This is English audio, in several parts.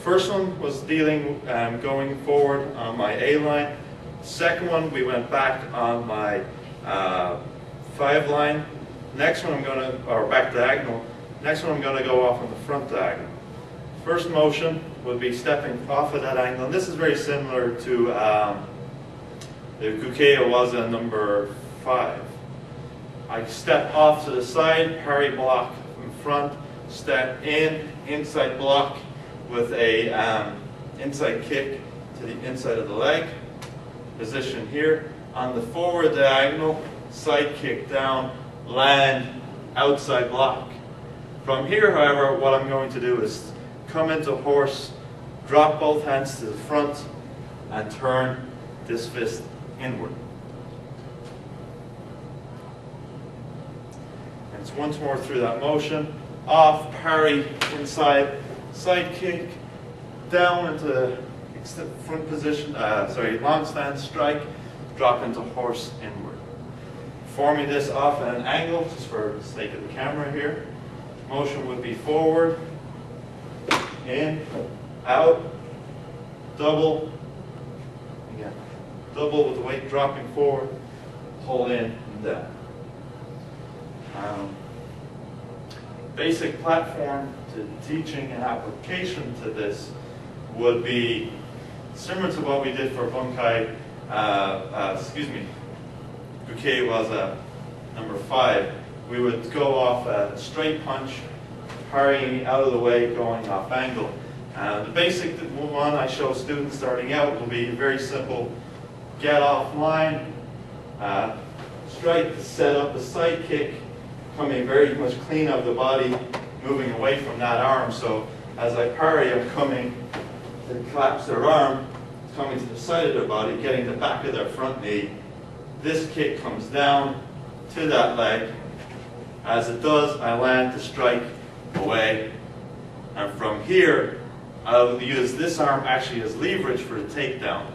first one was dealing going forward on my A line. Second one, we went back on my 5 line. Next one I'm going to, or back diagonal. Next one I'm going to go off on the front diagonal. First motion would be stepping off of that angle, and this is very similar to the Kukea waza number 5. I step off to the side, parry block in front, step in, inside block with a inside kick to the inside of the leg. Position here. On the forward diagonal, side kick down, land, outside block. From here, however, what I'm going to do is come into horse, drop both hands to the front, and turn this fist inward. And it's once more through that motion. Off, parry, inside, side kick, down into front position, long stance, strike, drop into horse inward. Forming this off at an angle, just for the sake of the camera here. Motion would be forward, in, out, double, again, double with the weight dropping forward, pull in and down. Basic platform to teaching and application to this would be similar to what we did for bunkai, Kukea waza number 5. We would go off a straight punch, parrying out of the way, going off angle. The basic one I show students starting out will be very simple. Get off line, strike, set up a side kick, coming very much clean of the body, moving away from that arm. So as I parry, I'm coming to collapse their arm, coming to the side of their body, getting the back of their front knee. This kick comes down to that leg. As it does, I land to strike away. And from here, I'll use this arm actually as leverage for the takedown.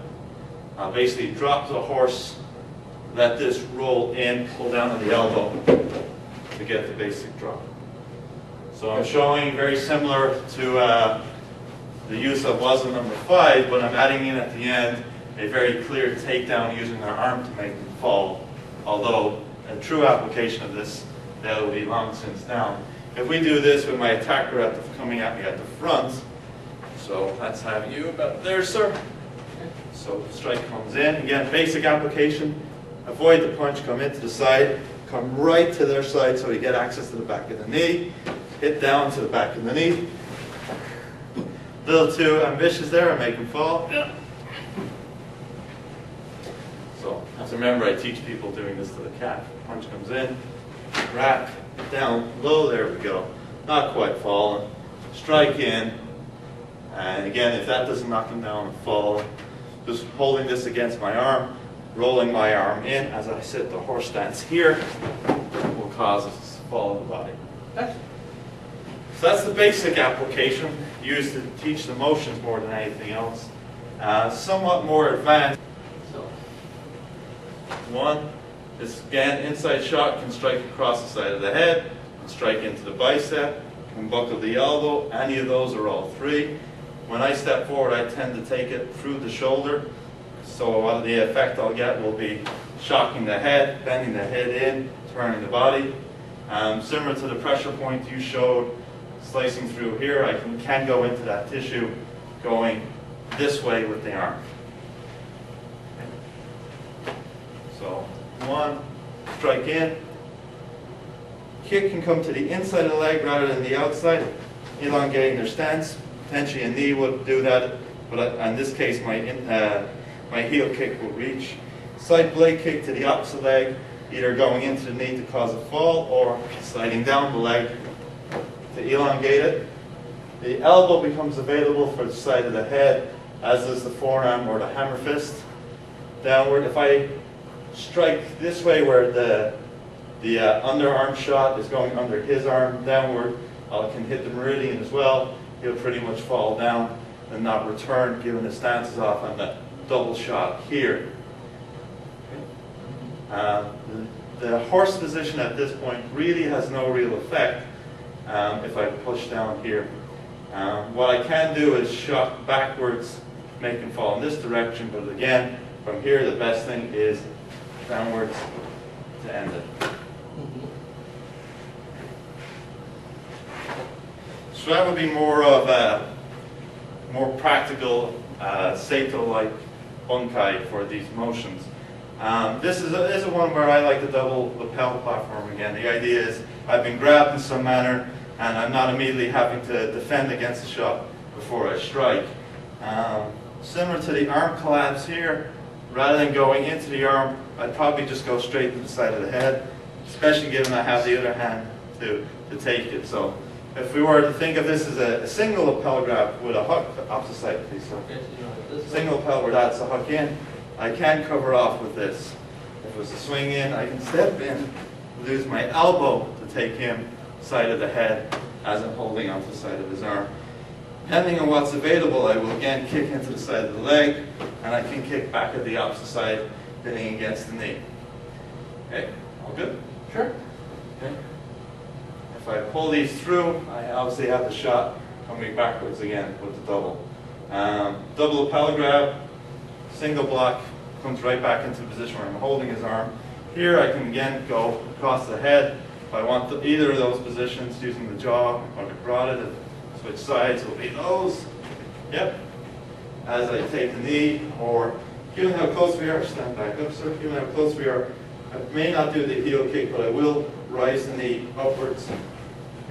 I'll basically drop the horse, let this roll in, pull down on the elbow to get the basic drop. So I'm showing very similar to the use of waza number 5, but I'm adding in at the end a very clear takedown using our arm to make them fall. Although a true application of this, that will be long since down. If we do this with my attacker coming at me at the front, so let's have you about there, sir. So strike comes in. Again, basic application. Avoid the punch, come into the side, come right to their side so you get access to the back of the knee. Hit down to the back of the knee. A little too ambitious there, I make them fall. So, have to remember I teach people doing this to the calf. Punch comes in, wrap, down, low, there we go. Not quite falling. Strike in, and again, if that doesn't knock them down and fall, just holding this against my arm, rolling my arm in as I sit the horse stance here will cause us to fall in the body. So that's the basic application used to teach the motions more than anything else. Somewhat more advanced. So, one is again inside shot, can strike across the side of the head, can strike into the bicep, can buckle the elbow. Any of those or all 3. When I step forward, I tend to take it through the shoulder. So what the effect I'll get will be shocking the head, bending the head in, turning the body. Similar to the pressure point you showed, slicing through here, I can go into that tissue going this way with the arm. Okay. So 1, strike in. Kick can come to the inside of the leg rather than the outside, elongating their stance. Potentially a knee would do that, but in this case my heel kick will reach. Side blade kick to the opposite leg, either going into the knee to cause a fall or sliding down the leg to elongate it. The elbow becomes available for the side of the head, as does the forearm or the hammer fist. Downward, if I strike this way where the underarm shot is going under his arm, downward, I can hit the meridian as well. He'll pretty much fall down and not return, given the stance is off on that double shot here. The horse position at this point really has no real effect if I push down here. What I can do is shot backwards, make him fall in this direction, but again, from here the best thing is downwards to end it. So that would be more of a more practical Saito-like bunkai for these motions. This is a one where I like to double lapel platform again. The idea is I've been grabbed in some manner and I'm not immediately having to defend against the shot before I strike. Similar to the arm collapse here, rather than going into the arm, I'd probably just go straight to the side of the head, especially given I have the other hand to take it. So if we were to think of this as a single lapel grab with a hook, opposite side please. So single lapel where that's a hook in, I can cover off with this. If it was a swing in, I can step in, lose my elbow to take him side of the head as I'm holding onto the side of his arm. Depending on what's available, I will again kick into the side of the leg, and I can kick back at the opposite side, pinning against the knee. Okay, all good? Sure. Okay. If I pull these through, I obviously have the shot coming backwards again with the double. Double lapel grab, single block, comes right back into the position where I'm holding his arm. Here I can again go across the head. If I want either of those positions using the jaw or the carotid, switch sides will be those. Yep. As I take the knee, or given how close we are, stand back up, sir. Given how close we are, I may not do the heel kick, but I will rise the knee upwards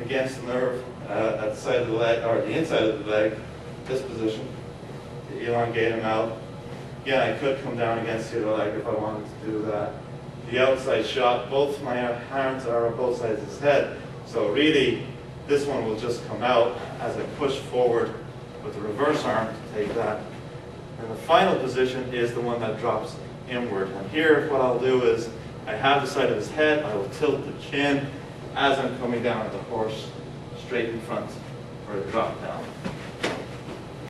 against the nerve at the side of the leg, or the inside of the leg, this position, to elongate him out. Again, I could come down against the other leg if I wanted to do that. The outside shot, both my hands are on both sides of his head, so really this one will just come out as I push forward with the reverse arm to take that. And the final position is the one that drops inward. And here what I'll do is I have the side of his head, I will tilt the chin as I'm coming down at the horse straight in front for a drop down.